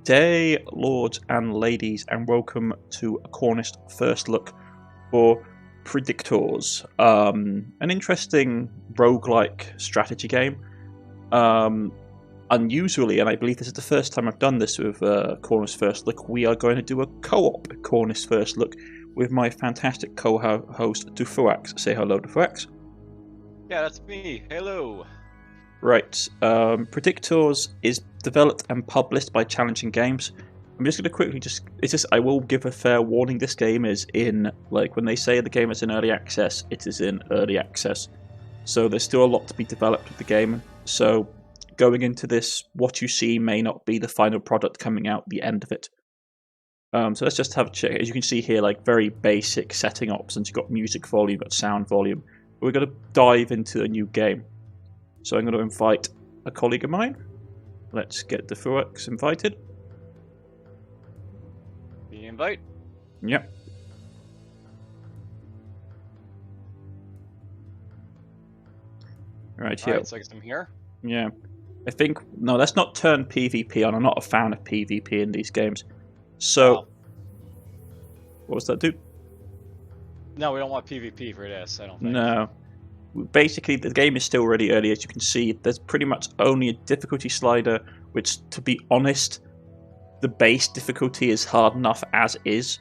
day, lords and ladies, and welcome to a Cornish first look for Predictors. An interesting roguelike strategy game. Unusually, and I believe this is the first time I've done this with Cornish first look, we are going to do a co-op Cornish first look with my fantastic co-host Dufuax. Say hello, Dufuax. Yeah, that's me. Hello. Right. Predictors is developed and published by Challenging Games. I'm just going to quickly I will give a fair warning. This game is in, like, when they say the game is in early access, it is in early access. So there's still a lot to be developed with the game. So going into this, what you see may not be the final product coming out the end of it. So let's just have a check. As you can see here, like, very basic setting options. You've got music volume, you've got sound volume. We're going to dive into a new game. So I'm going to invite a colleague of mine. Let's get the Furex invited. The invite? Yep. Right here. Alright, so I guess I'm here. Yeah. I think... No, let's not turn PvP on. I'm not a fan of PvP in these games. So... Wow. What was that, dude? No, we don't want PvP for this, I don't think. No. Basically, the game is still really early. As you can see, there's pretty much only a difficulty slider, which, to be honest, the base difficulty is hard enough as is,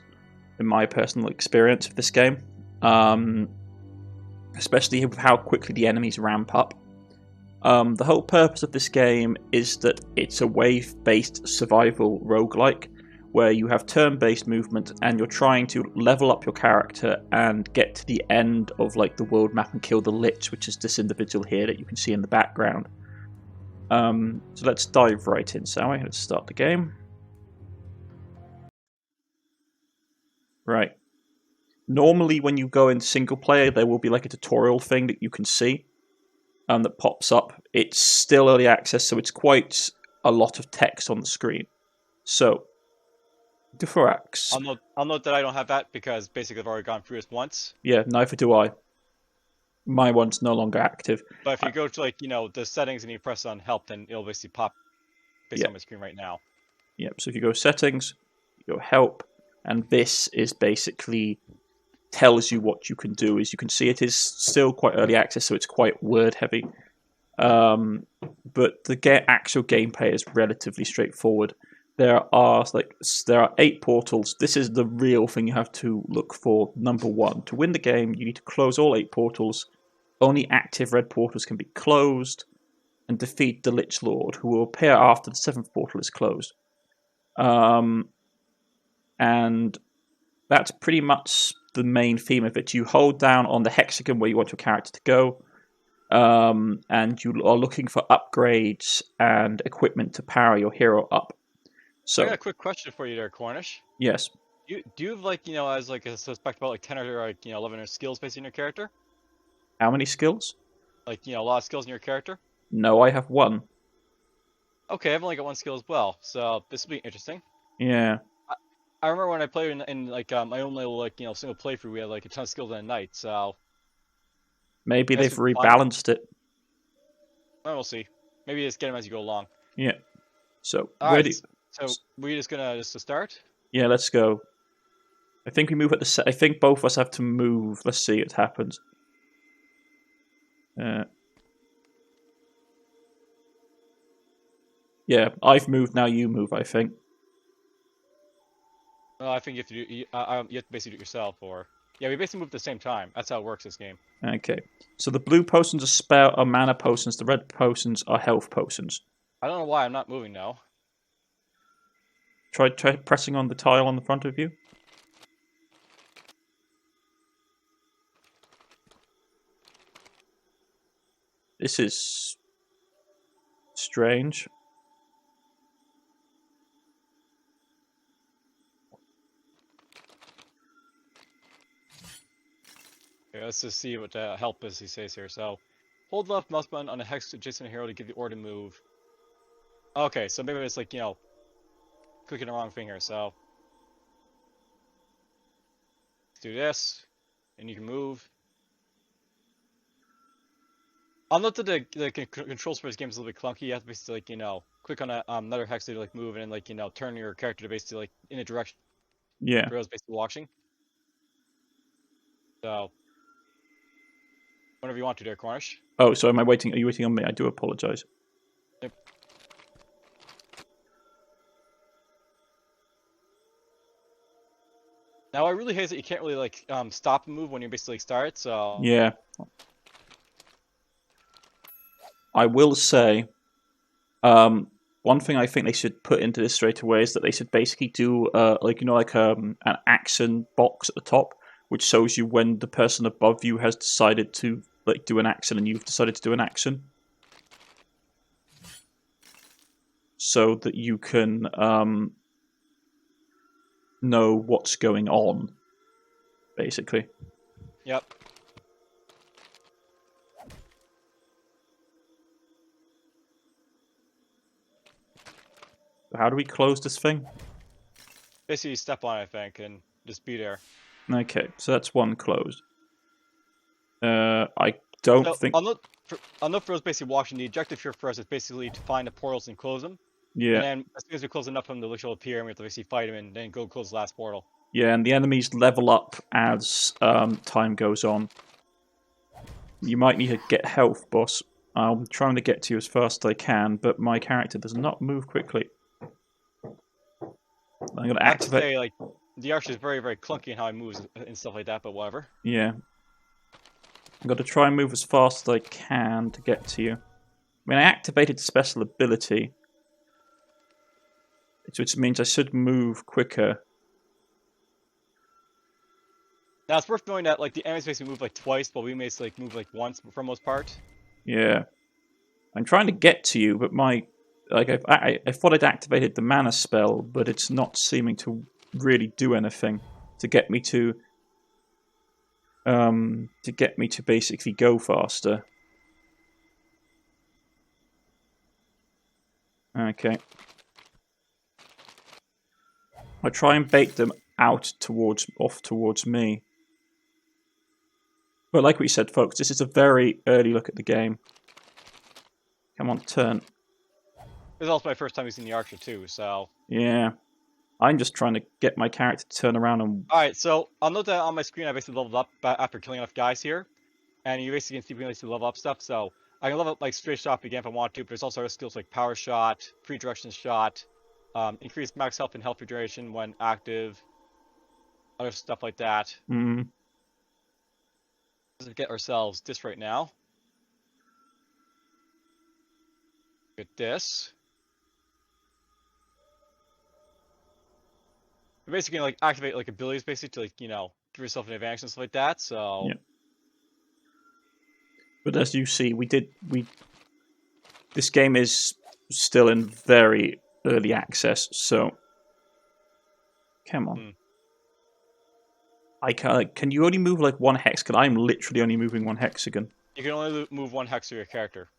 in my personal experience of this game. Especially with how quickly the enemies ramp up. The whole purpose of this game is that it's a wave-based survival roguelike, where you have turn-based movement and you're trying to level up your character and get to the end of, like, the world map and kill the Lich, which is this individual here that you can see in the background. So let's dive right in, shall we? Let's start the game. Right. Normally when you go in single player, there will be like a tutorial thing that you can see that pops up. It's still early access, so it's quite a lot of text on the screen. So, Duforax. I'll note that I don't have that because basically I've already gone through this once. Yeah, neither do I. My one's no longer active. But if you go to, like, the settings and you press on help, then it'll basically pop based on my screen right now. Yep, so if you go settings, you go help, and this is basically tells you what you can do. As you can see, it is still quite early access, so it's quite word heavy. But the actual gameplay is relatively straightforward. There are 8 portals. This is the real thing you have to look for. Number 1, to win the game, you need to close all 8 portals. Only active red portals can be closed, and defeat the Lich Lord, who will appear after the 7th portal is closed. And that's pretty much the main theme of it. You hold down on the hexagon where you want your character to go, and you are looking for upgrades and equipment to power your hero up. So, I got a quick question for you there, Cornish. Yes. Do you have, like, as like a suspect about like 10 or like 11 skills based on your character? How many skills? Like, a lot of skills in your character? No, I have 1. Okay, I've only got 1 skill as well, so this will be interesting. Yeah. I remember when I played in like my own little, like, single playthrough, we had like a ton of skills in a night, so Maybe they've rebalanced it. Well, we'll see. Maybe just get them as you go along. Yeah. So, ready? So we're just gonna start? Yeah, let's go. I think we move at the I think both of us have to move. Let's see what happens. Yeah, I've moved, now you move, I think. Well, I think you have to do, you have to basically do it yourself, or... Yeah, we basically move at the same time. That's how it works, this game. Okay. So the blue potions are mana potions, the red potions are health potions. I don't know why I'm not moving now. Try pressing on the tile on the front of you. This is strange. Okay, let's just see what help is he says here. So, hold left mouse button on a hex adjacent hero to give the order to move. Okay, so maybe it's like, clicking the wrong thing here, so... Let's do this, and you can move. I'll note that the controls for this game is a little bit clunky. You have to basically, like, click on another hex to like move and like turn your character to basically like in a direction Yeah. where it's basically watching. So whenever you want to, there, Cornish. Oh, so am I waiting? Are you waiting on me? I do apologize. Yep. Now I really hate that you can't really like stop and move when you basically start. So Yeah. I will say, one thing I think they should put into this straight away is that they should basically do an action box at the top, which shows you when the person above you has decided to like do an action and you've decided to do an action, so that you can know what's going on, basically. Yep. How do we close this thing? Basically, you step on it, I think, and just be there. Okay, so that's one closed. I don't think. I'll note for us basically watching. The objective here for us is basically to find the portals and close them. Yeah. And then as soon as we close enough of them, the lich will appear, and we have to basically fight him, and then go close the last portal. Yeah, and the enemies level up as time goes on. You might need to get health, boss. I'm trying to get to you as fast as I can, but my character does not move quickly. I'm going to activate. I have to say, like, the archer is very, very clunky in how he moves and stuff like that, but whatever. Yeah. I'm going to try and move as fast as I can to get to you. I mean, I activated special ability, which means I should move quicker. Now, it's worth knowing that, like, the enemies basically move, like, twice, but we basically like, move, like, once for the most part. Yeah. I'm trying to get to you, but I thought I'd activated the mana spell, but it's not seeming to really do anything to get me to basically go faster. Okay. I try and bait them off towards me. But like we said, folks, this is a very early look at the game. Come on, turn. This is also my first time using the archer too, so. Yeah. I'm just trying to get my character to turn around and... Alright, so I'll note that on my screen I basically leveled up after killing enough guys here. And you basically can see we can level up stuff, so I can level up like straight shot again if I want to, but there's also other skills like power shot, free direction shot, increased max health and health regeneration when active, other stuff like that. Mm. Let's get ourselves this right now. Get this. You're basically gonna like activate like abilities basically to like, give yourself an advantage and stuff like that, so yeah. But as you see, this game is still in very early access, so come on. Can you only move like one hex? Because I'm literally only moving one hexagon. You can only move one hex to your character.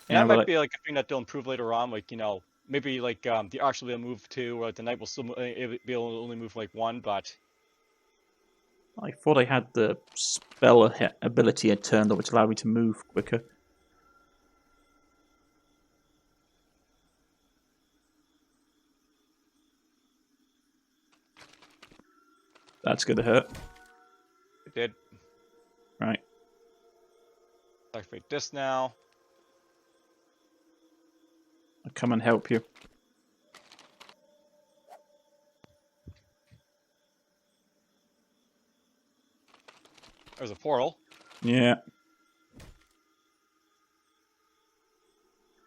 And that might be like a thing that they'll improve later on, like, maybe like the archer will be able to move two, or like, the knight will still be able to only move like one, but... I thought I had the spell ability turned on, which allowed me to move quicker. That's gonna hurt. It did. Right. Activate this now. I'll come and help you. There's a portal. Yeah.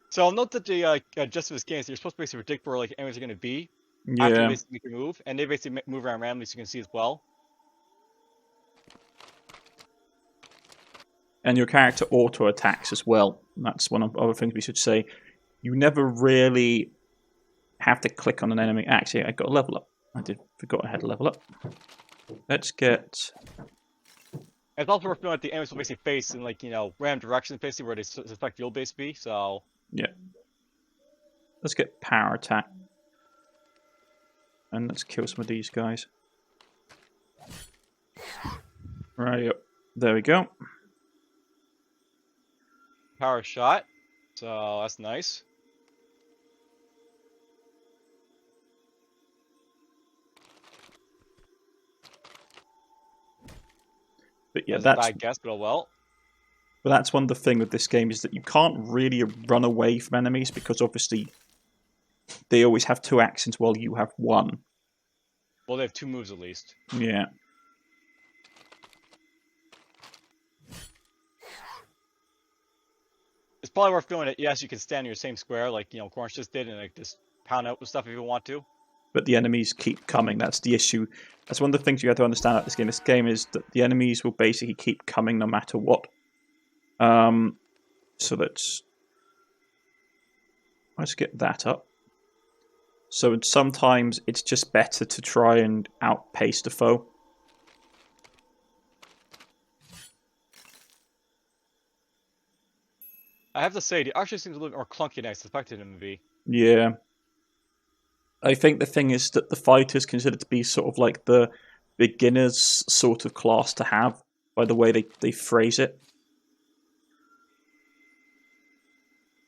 So I'll note that the gist of this game is you're supposed to basically predict where like enemies are going to be Yeah. after you basically make your move, and they basically move around randomly, so you can see as well. And your character auto attacks as well. That's one of the other things we should say. You never really have to click on an enemy. Actually, I got a level up. I forgot I had a level up. Let's get... And it's also worth knowing that the enemies will basically face in like, random directions basically where they suspect you'll basically be, so... Yeah. Let's get power attack. And let's kill some of these guys. Right up. There we go. Power shot. So that's nice. But yeah, That's a bad guess, but oh well. but that's one of the thing with this game is that you can't really run away from enemies because obviously they always have 2 actions while you have 1. Well, they have 2 moves at least. Yeah. It's probably worth doing it. Yes, you can stand in your same square, like Cornish just did, and like just pound out with stuff if you want to. But the enemies keep coming. That's the issue. That's one of the things you have to understand about this game. This game is that the enemies will basically keep coming no matter what. So let's get that up. So sometimes it's just better to try and outpace the foe. I have to say, the archer seems a little bit more clunky than I expected him to be. Yeah. I think the thing is that the fighter is considered to be sort of like the beginner's sort of class to have, by the way they phrase it.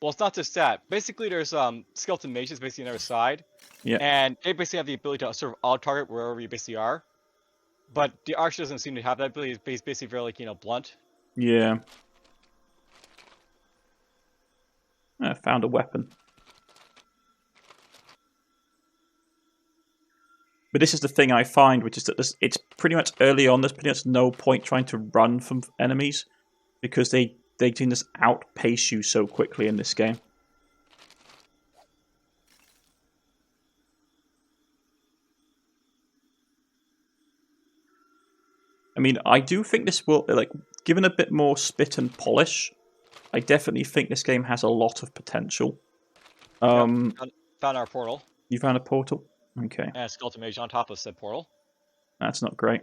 Well, it's not just that. Basically, there's skeleton mages basically on the other side. Yeah. And they basically have the ability to sort of auto-target wherever you basically are. But the archer doesn't seem to have that ability. It's basically very, like, blunt. Yeah. I found a weapon. But this is the thing I find, which is that it's pretty much early on, there's pretty much no point trying to run from enemies, because they can just outpace you so quickly in this game. I mean, I do think this will, like, given a bit more spit and polish, I definitely think this game has a lot of potential. Found our portal. You found a portal? Okay. And a skeleton mage on top of said portal. That's not great.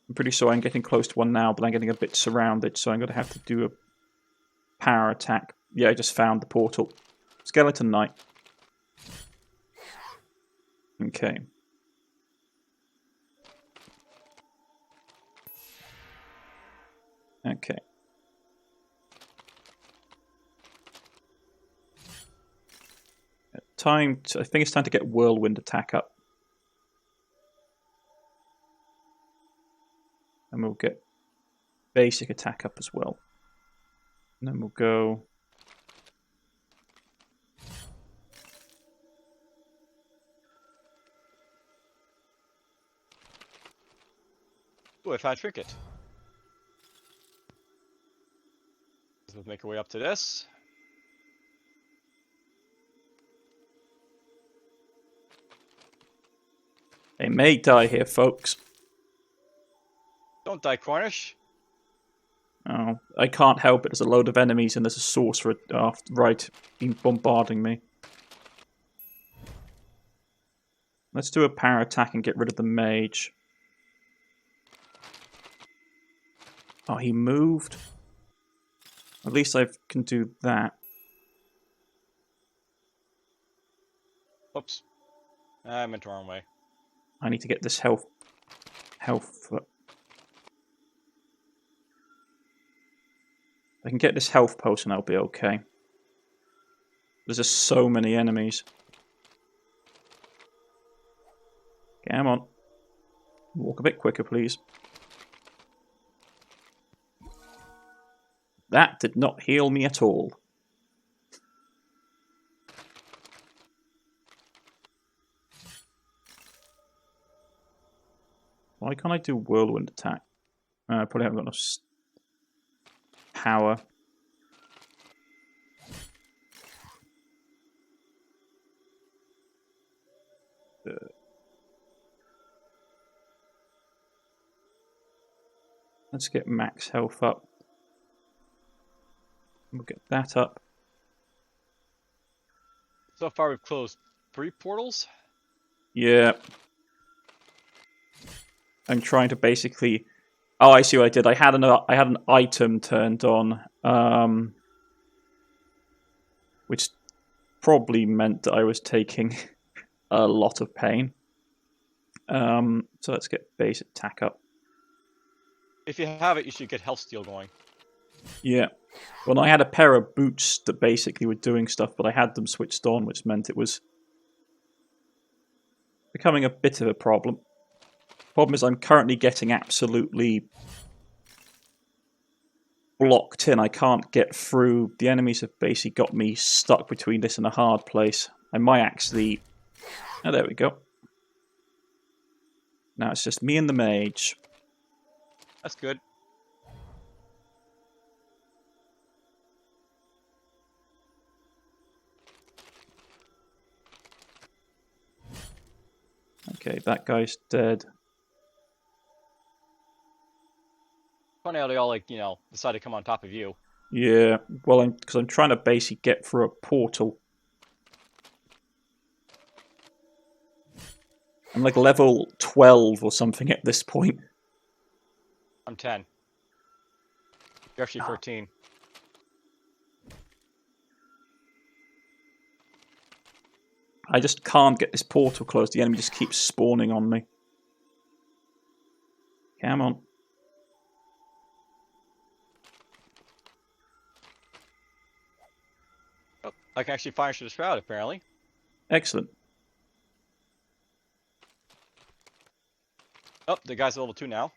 I'm pretty sure I'm getting close to one now, but I'm getting a bit surrounded, so I'm going to have to do a power attack. Yeah, I just found the portal. Skeleton Knight. Okay. Okay. I think it's time to get whirlwind attack up. And we'll get basic attack up as well. And then we'll go... Ooh, I found a trinket. Let's make our way up to this. They may die here, folks. Don't die, Cornish. Oh, I can't help it. There's a load of enemies and there's a sorcerer right being bombarding me. Let's do a power attack and get rid of the mage. Oh, he moved. At least I can do that. Oops. I went the wrong way. I need to get this health. I can get this health potion, I'll be okay. There's just so many enemies. Come on. Walk a bit quicker, please. That did not heal me at all. Why can't I do whirlwind attack? I probably haven't got enough power. Let's get max health up. We'll get that up. So far we've closed 3 portals. Yeah. I'm trying to basically... Oh, I see what I did. I had an item turned on, which probably meant that I was taking a lot of pain. So let's get base attack up. If you have it, you should get health steal going. Yeah. Well, I had a pair of boots that basically were doing stuff, but I had them switched on, which meant it was becoming a bit of a problem. Problem is, I'm currently getting absolutely blocked in. I can't get through. The enemies have basically got me stuck between this and a hard place. I might actually... Oh, there we go. Now it's just me and the mage. That's good. Okay, that guy's dead. Funny how they all, like, decide to come on top of you. Yeah, well, because I'm trying to basically get through a portal. I'm like level 12 or something at this point. I'm 10. You're actually 13. I just can't get this portal closed. The enemy just keeps spawning on me. Come on. Oh, I can actually fire through the shroud, apparently. Excellent. Oh, the guy's at level 2 now.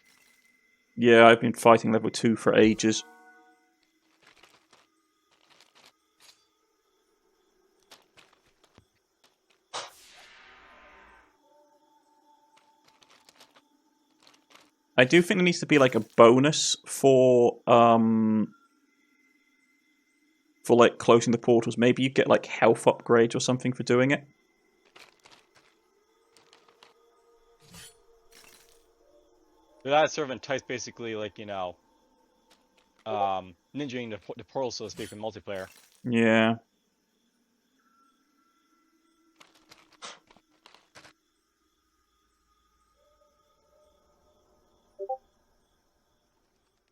Yeah, I've been fighting level 2 for ages. I do think there needs to be like a bonus for like closing the portals. Maybe you get like health upgrades or something for doing it. That sort of entice basically, like, ninjaing the portal, so to speak, in multiplayer. Yeah.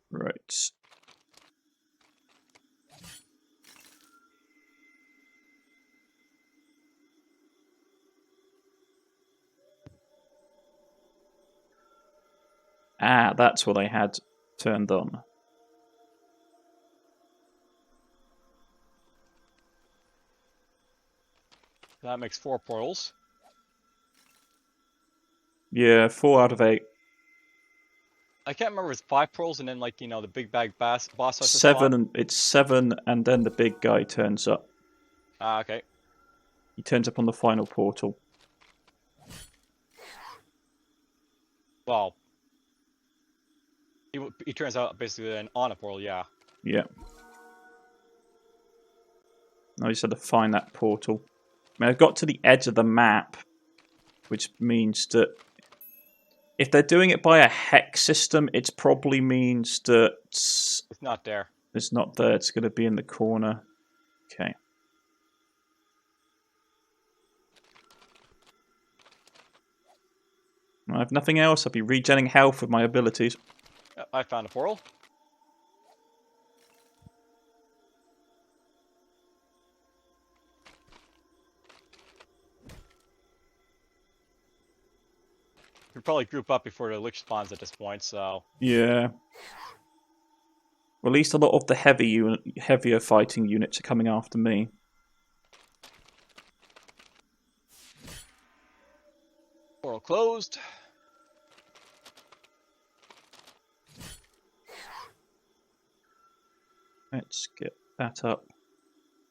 Right. Ah, that's what I had turned on. That makes 4 portals. Yeah, 4 out of 8. I can't remember if it's 5 portals and then, like, the big bag boss starts to 7, spawn. and it's 7, and then the big guy turns up. Ah, okay. He turns up on the final portal. Well, he turns out basically then on a portal, yeah. Yeah. I just had to find that portal. I mean, I've got to the edge of the map, which means that if they're doing it by a hex system, it probably means that It's not there. it's not there. It's going to be in the corner. Okay. I have nothing else. I'll be regenerating health with my abilities. I found a portal. We probably group up before the lich spawns at this point, so... Yeah. Well, at least a lot of the heavier fighting units are coming after me. Portal closed. Let's get that up.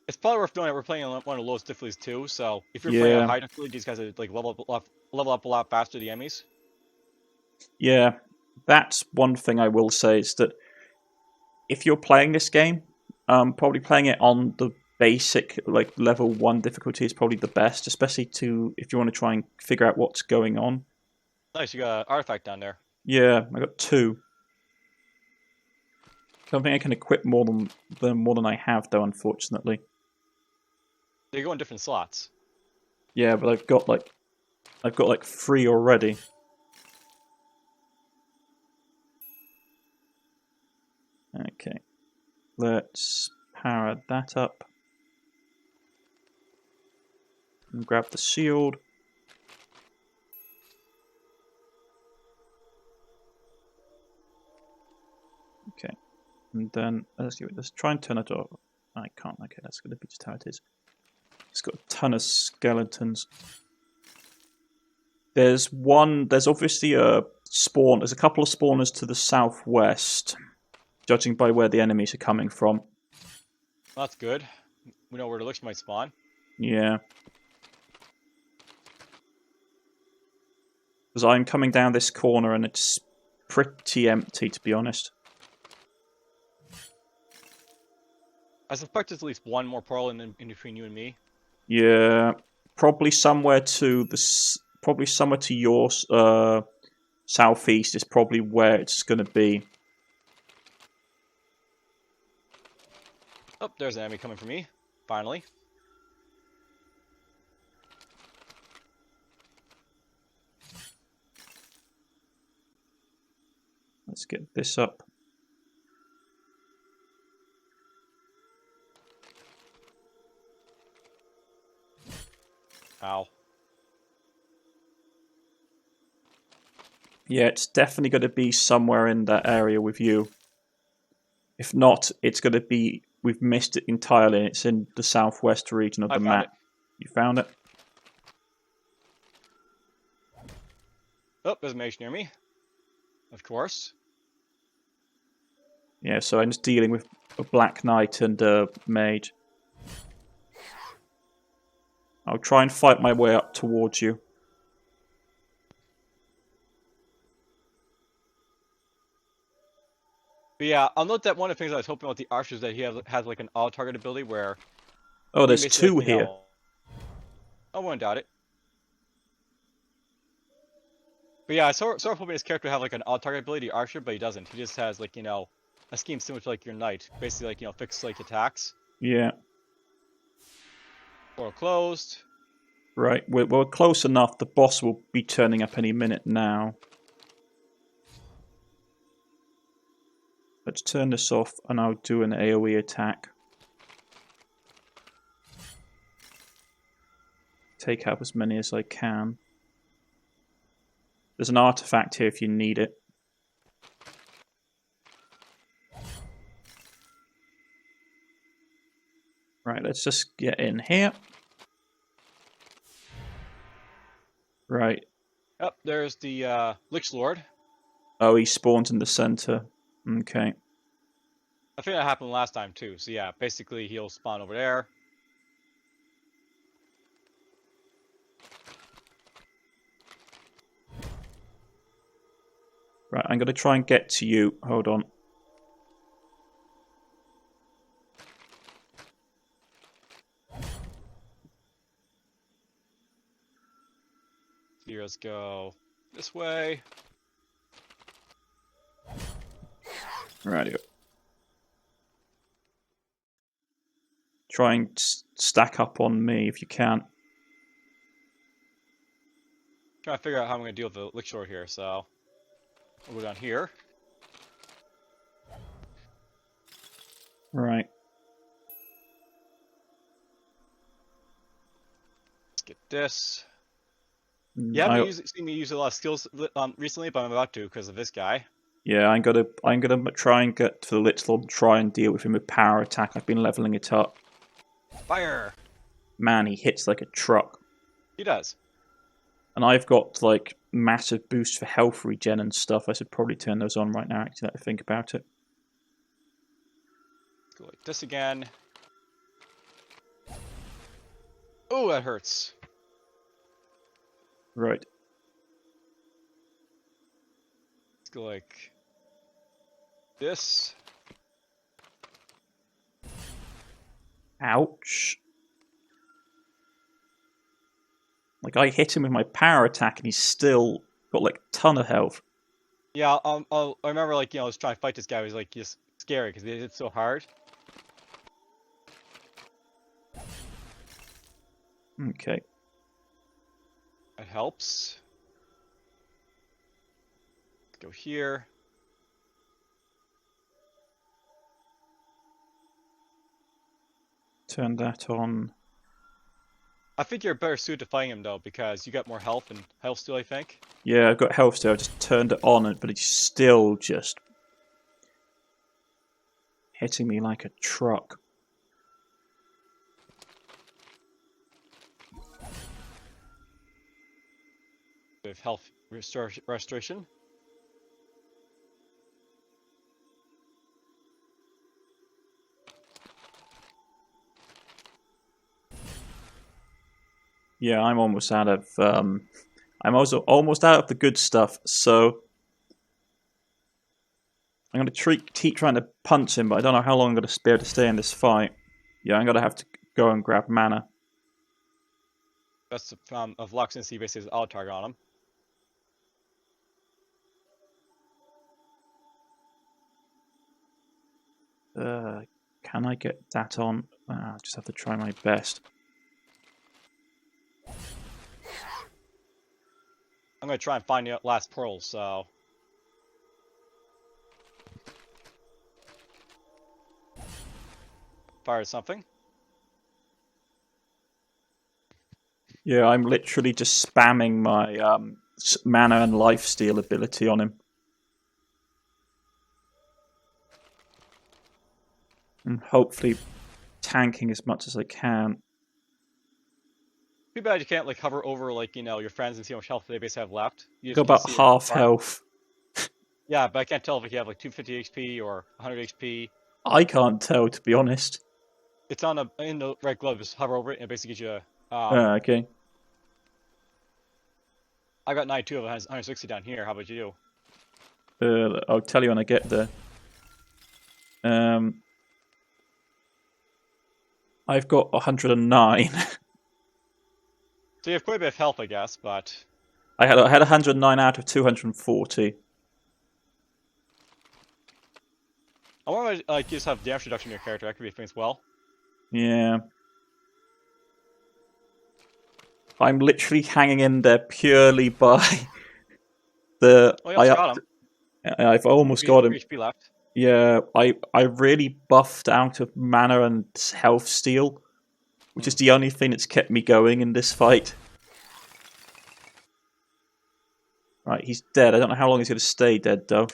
It's probably worth knowing that we're playing on one of the lowest difficulties too, so if you're playing on high difficulty, these guys are like level up a lot faster, the enemies. Yeah, that's one thing I will say is that if you're playing this game, probably playing it on the basic, like level 1 difficulty is probably the best, especially if you want to try and figure out what's going on. Nice, you got an artifact down there. Yeah, I got 2. I don't think I can equip more than I have though, unfortunately. They go in different slots. Yeah, but I've got like 3 already. Okay, let's power that up and grab the shield. Okay, and then let's try and turn it off. I can't. Okay, that's going to be just how it is. It's got a ton of skeletons. There's obviously a spawn. There's a couple of spawners to the southwest, judging by where the enemies are coming from. That's good. We know where the lich might spawn. Yeah. Because I'm coming down this corner and it's pretty empty, to be honest. I suspect there's at least one more portal in between you and me. Yeah, probably somewhere to your southeast is probably where it's going to be. Oh, there's an enemy coming for me. Finally. Let's get this up. Ow. Yeah, it's definitely going to be somewhere in that area with you. If not, it's going to be... We've missed it entirely, and it's in the southwest region of the map. You found it? Oh, there's a mage near me. Of course. Yeah, so I'm just dealing with a Black Knight and a mage. I'll try and fight my way up towards you. But yeah, I'll note that one of the things I was hoping about the archer is that he has like an auto-target ability where... Oh, there's two here. I wouldn't doubt it. But yeah, I sort of hoping his character would have like an auto-target ability, archer, but he doesn't. He just has like, a scheme similar to like your knight. Basically like, fixed like attacks. Yeah. Portal closed. Right, we're close enough. The boss will be turning up any minute now. Let's turn this off and I'll do an AoE attack. Take out as many as I can. There's an artifact here if you need it. Right, let's just get in here. Right. Oh, there's the Lich Lord. Oh, he spawns in the center. Okay. I think that happened last time too. So yeah, basically he'll spawn over there. Right, I'm going to try and get to you. Hold on. Let's go this way. Right. Try and stack up on me if you can. Trying to figure out how I'm going to deal with the Lich Lord here, so we'll go down here. Right. Let's get this. You haven't seen me use a lot of skills recently, but I'm about to because of this guy. Yeah, I'm gonna try and get to the Lich Lord and try and deal with him with power attack. I've been leveling it up. Fire! Man, he hits like a truck. He does. And I've got like massive boost for health regen and stuff. I should probably turn those on right now, actually, let me think about it. Let's go like this again. Oh, that hurts. Right. Let's go like this. Ouch. Like, I hit him with my power attack and he's still got like a ton of health. Yeah, I remember like, I was trying to fight this guy. It was like just scary because he hit it so hard. Okay. That helps. Let's go here. Turn that on. I think you're better suited to fighting him though, because you got more health and health steal, I think. Yeah, I've got health still. I just turned it on, but it's still just hitting me like a truck. With health restoration. Yeah, I'm almost out of. I'm also almost out of the good stuff. So I'm going to keep trying to punch him, but I don't know how long I'm going to be able to stay in this fight. Yeah, I'm going to have to go and grab mana. Best of luck since he basically has auto target on him. Can I get that on? I just have to try my best. I'm going to try and find the last pearl, so... Fire something. Yeah, I'm literally just spamming my mana and lifesteal ability on him. And hopefully tanking as much as I can. Too bad you can't like hover over like your friends and see how much health they basically have left. You Got just about see half health. Yeah, but I can't tell if you have like 250 HP or 100 HP. I can't tell, to be honest. It's on in the right glove. Just hover over it and it basically gives you Okay. I got 92 of 160 down here. How about you? I'll tell you when I get there. I've got 109. So you have quite a bit of health, I guess, but... I had 109 out of 240. I want to like just have damage reduction in your character. That could be a thing as well. Yeah. I'm literally hanging in there purely by the... Oh, you almost got him. I've almost got him. HP left. Yeah, I really buffed out of mana and health steal, which is the only thing that's kept me going in this fight. Right, he's dead. I don't know how long he's going to stay dead, though.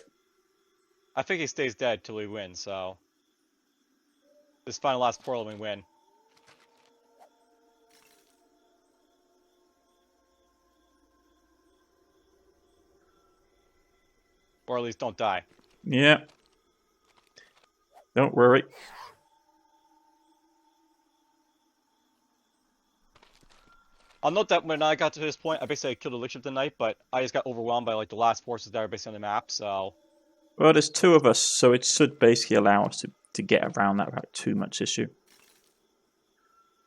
I think he stays dead till we win, so... This final last portal we win. Or at least don't die. Yeah. Don't worry. I'll note that when I got to this point, I basically killed Elixir of the Night, but I just got overwhelmed by like the last forces that are basically on the map, so... Well, there's two of us, so it should basically allow us to get around that without too much issue.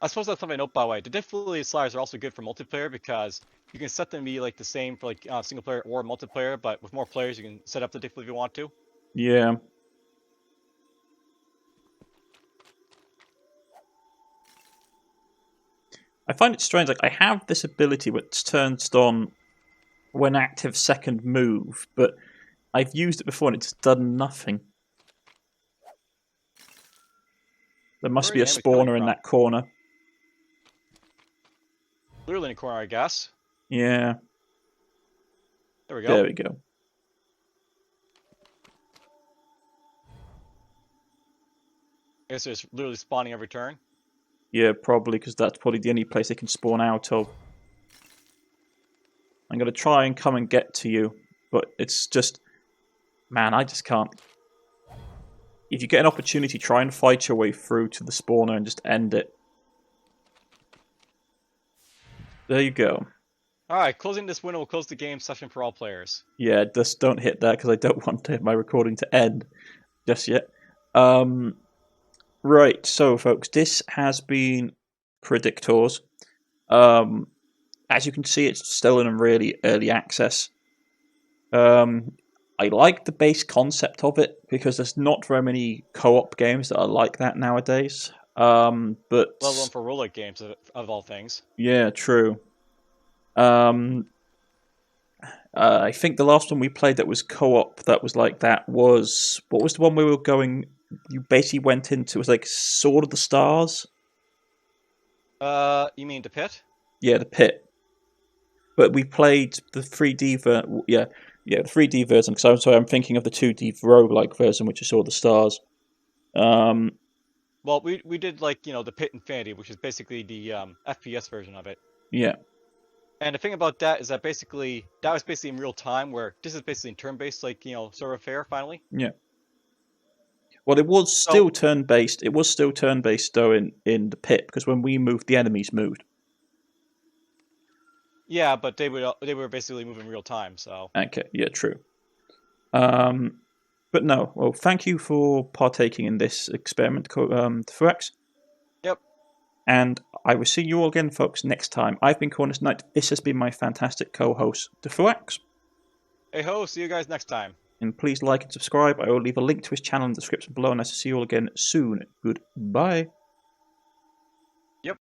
I suppose that's something to note, by the way. The difficulty sliders are also good for multiplayer because you can set them to be like the same for like single player or multiplayer, but with more players you can set up the difficulty if you want to. Yeah. I find it strange, like I have this ability which turns on when active second move, but I've used it before and it's done nothing. There must be a spawner in that corner. Clearly in the corner, I guess. Yeah. There we go. There we go. I guess it's literally spawning every turn. Yeah, probably, because that's probably the only place they can spawn out of. I'm going to try and come and get to you, but it's just... Man, I just can't... If you get an opportunity, try and fight your way through to the spawner and just end it. There you go. Alright, closing this window will close the game session for all players. Yeah, just don't hit that, because I don't want my recording to end just yet. Right, so folks, this has been Predictors. As you can see, it's still in a really early access. I like the base concept of it, because there's not very many co-op games that are like that nowadays. But Let alone for roguelike games, of all things. Yeah, true. I think the last one we played that was co-op that was like that was... What was the one we were going... You basically went into... It was like Sword of the Stars? You mean the Pit? Yeah, the Pit. But we played the 3D version... Yeah, the 3D version, because I'm thinking of the 2D roguelike version, which is Sword of the Stars. Well, we did like, the Pit Infinity, which is basically the FPS version of it. Yeah. And the thing about that is that basically, that was basically in real time, where this is basically in turn-based, like, sort of affair, finally. Yeah. Well, it was still turn-based. It was still turn-based, though, in the Pit, because when we moved, the enemies moved. Yeah, but they were basically moving real time. So Okay, yeah, true. But no, well, thank you for partaking in this experiment, Thrax. yep. And I will see you all again, folks, next time. I've been Cornish-knight. This has been my fantastic co-host, Thrax. Hey ho, see you guys next time. And please like and subscribe. I will leave a link to his channel in the description below, and I will see you all again soon. Goodbye. Yep.